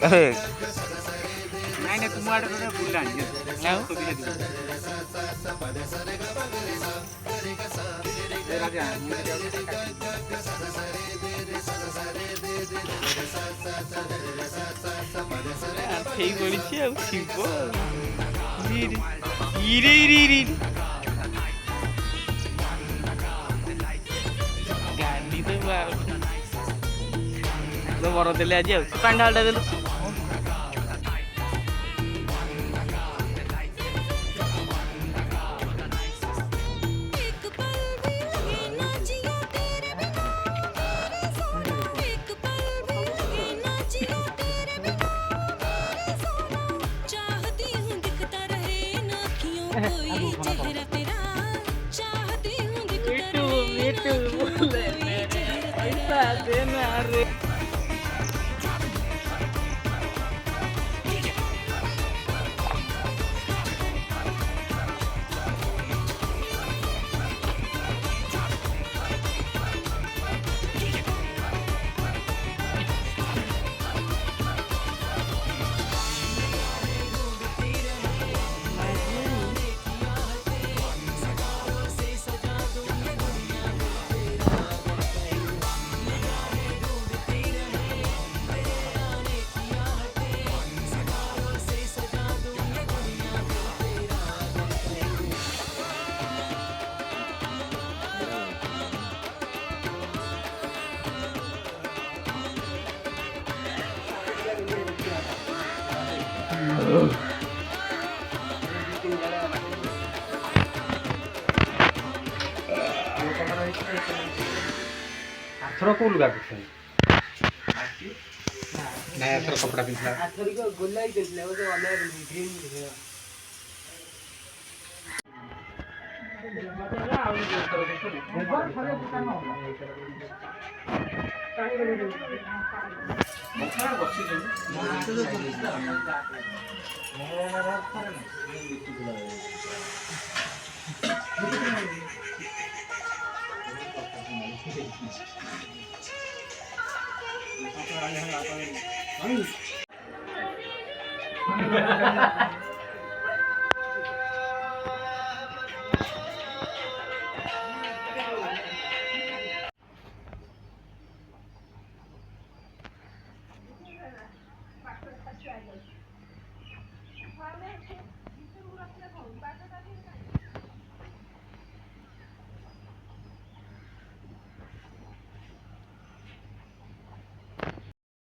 ନାଇଁ ନାଇଁ ତୁମ ଆଡେ ଗୋଟେ ବୁଲାଣି ରାଜା ଆଠେଇ ପଡିଛି ଆଉ ଥିବ ଇରେ ଇରେ ଇରେ ଗାଲି ତ ବର ଦେଲେ ଆଜି ଆଉ ପାଣି ଢାଳଟା ଦେଲୁ। मिठू मिठू बोले मेरे पैसा देना रे। ଆଥର କୋଉ ଲୁଗା ପିନ୍ଧିଥିଲା? ନାଇଁ ଆଥର କପଡ଼ା ପିନ୍ଧିଥିଲା। ଆଥରିକ ଗୋଲାଇ ଦେଇଥିଲା ଗୋଟେ ଅଲଗା ଗ୍ରୀନ୍